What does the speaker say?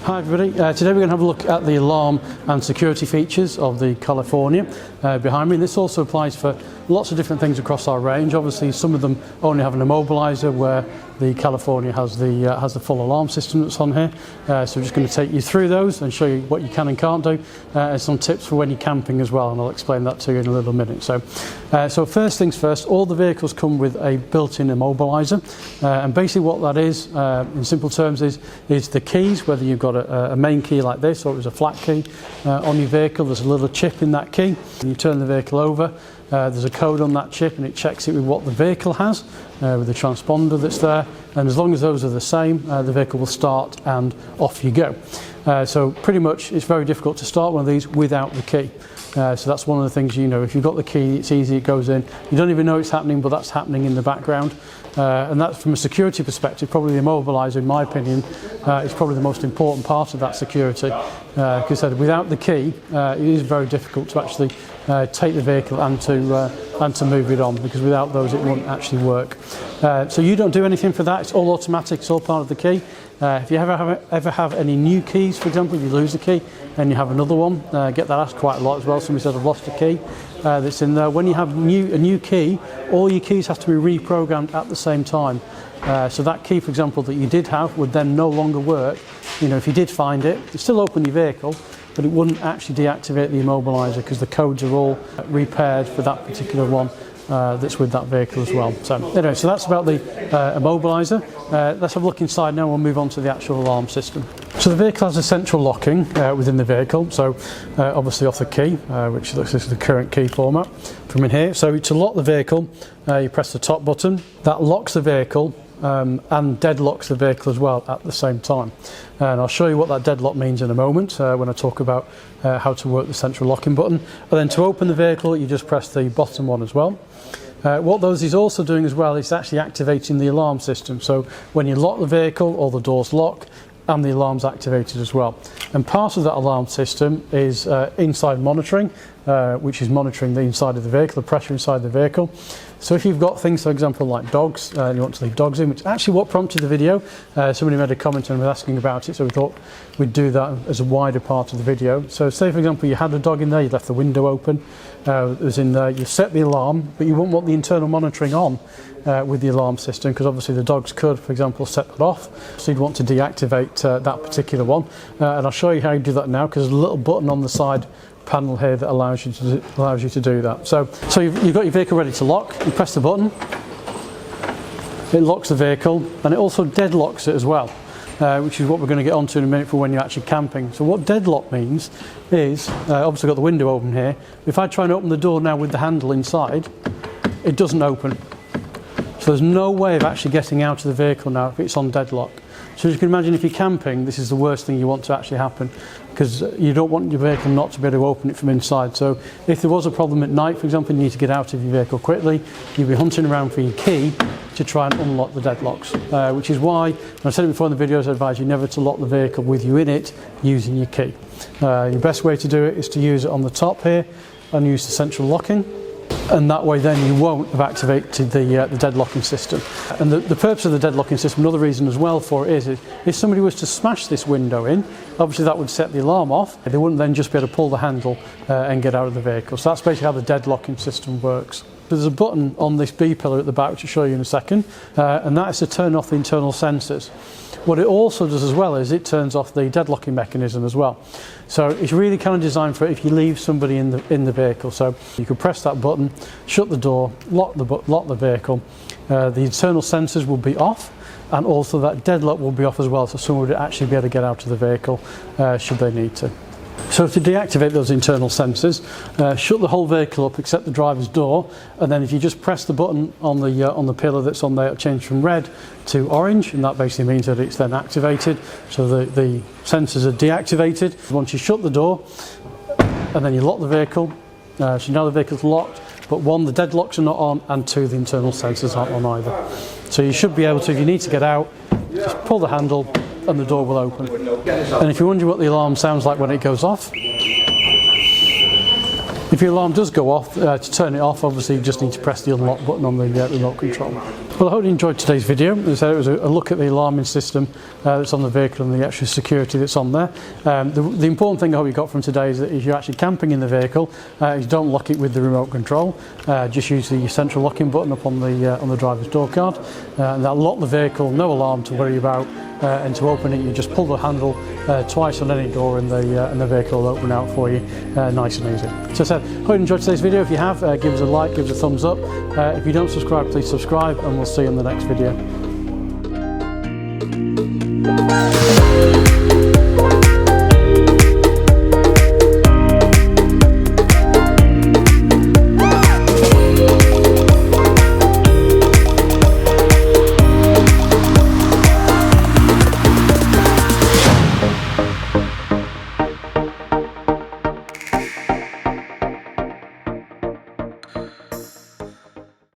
Hi everybody, today we're going to have a look at the alarm and security features of the California behind me. And this also applies for lots of different things across our range. Obviously some of them only have an immobiliser, where the California has the full alarm system that's on here. So we're just going to take you through those and show you what you can and can't do, and some tips for when you're camping as well, and I'll explain that to you in a little minute. So first things first, all the vehicles come with a built-in immobiliser, and basically what that is, in simple terms, is the keys. Whether you've got a main key like this or it was a flat key on your vehicle, there's a little chip in that key. When you turn the vehicle over, there's a code on that chip and it checks it with what the vehicle has, with the transponder that's there, and as long as those are the same, the vehicle will start and off you go. So pretty much it's very difficult to start one of these without the key. So that's one of the things, if you've got the key, it's easy, it goes in. You don't even know it's happening, but that's happening in the background. And that's, from a security perspective, probably the immobiliser, in my opinion, is probably the most important part of that security. Because without the key, it is very difficult to actually take the vehicle and to move it on, because without those it won't actually work. So you don't do anything for that, it's all automatic, it's all part of the key. If you ever have any new keys, for example, you lose a key and you have another one, get that asked quite a lot as well. Somebody said, I've lost a key that's in there. When you have a new key, all your keys have to be reprogrammed at the same time. So that key, for example, that you did have would then no longer work. If you did find it, it'd still open your vehicle, but it wouldn't actually deactivate the immobiliser, because the codes are all repaired for that particular one that's with that vehicle as well. So anyway, so that's about the immobiliser. Let's have a look inside now. We'll move on to the actual alarm system. So the vehicle has a central locking within the vehicle. So obviously off the key, which looks like the current key format from in here. So to lock the vehicle, you press the top button. That locks the vehicle and deadlocks the vehicle as well at the same time. And I'll show you what that deadlock means in a moment when I talk about how to work the central locking button. And then to open the vehicle, you just press the bottom one as well. What those is also doing as well is actually activating the alarm system. So when you lock the vehicle, all the doors lock and the alarm's activated as well. And part of that alarm system is inside monitoring, which is monitoring the inside of the vehicle, the pressure inside the vehicle. So if you've got things, for example, like dogs, and you want to leave dogs in, which is actually what prompted the video. Somebody made a comment and was asking about it, so we thought we'd do that as a wider part of the video. So say, for example, you had a dog in there, you left the window open, it was in there, you set the alarm, but you wouldn't want the internal monitoring on with the alarm system, because obviously the dogs could, for example, set that off. So you'd want to deactivate that particular one. And I'll show you how you do that now, because there's a little button on the side panel here that allows you to do that. So you've got your vehicle ready to lock. You press the button, it locks the vehicle, and it also deadlocks it as well, which is what we're going to get onto in a minute for when you're actually camping. So what deadlock means is, obviously I've got the window open here. If I try and open the door now with the handle inside, it doesn't open. So there's no way of actually getting out of the vehicle now if it's on deadlock. So as you can imagine, if you're camping, this is the worst thing you want to actually happen, because you don't want your vehicle not to be able to open it from inside. So if there was a problem at night, for example, you need to get out of your vehicle quickly, you'll be hunting around for your key to try and unlock the deadlocks, which is why, and I said it before in the videos, I advise you never to lock the vehicle with you in it using your key. Your best way to do it is to use it on the top here and use the central locking. And that way then you won't have activated the deadlocking system. And the purpose of the deadlocking system, another reason as well for it is if somebody was to smash this window in, obviously that would set the alarm off. They wouldn't then just be able to pull the handle and get out of the vehicle. So that's basically how the deadlocking system works. There's a button on this B pillar at the back, which I'll show you in a second, and that is to turn off the internal sensors. What it also does as well is it turns off the deadlocking mechanism as well. So it's really kind of designed for if you leave somebody in the vehicle. So you can press that button, shut the door, lock the vehicle. The internal sensors will be off, and also that deadlock will be off as well, so someone would actually be able to get out of the vehicle should they need to. So to deactivate those internal sensors, shut the whole vehicle up except the driver's door, and then if you just press the button on the pillar that's on there, it'll change from red to orange, and that basically means that it's then activated. So the sensors are deactivated. Once you shut the door, and then you lock the vehicle, so now the vehicle's locked, but one, the deadlocks are not on, and two, the internal sensors aren't on either. So you should be able to, if you need to get out, just pull the handle, and the door will open. And if you're wondering what the alarm sounds like when it goes off, if your alarm does go off, to turn it off, obviously you just need to press the unlock button on the remote control. Well, I hope you enjoyed today's video. As I said, it was a look at the alarming system that's on the vehicle and the extra security that's on there. The important thing I hope you got from today is that if you're actually camping in the vehicle, is don't lock it with the remote control. Just use the central locking button up on the driver's door card, and that'll lock the vehicle. No alarm to worry about. And to open it, you just pull the handle twice on any door, and the vehicle will open out for you, nice and easy. So, I hope you enjoyed today's video. If you have, give us a like, give us a thumbs up. If you don't subscribe, please subscribe, and we'll see you in the next video.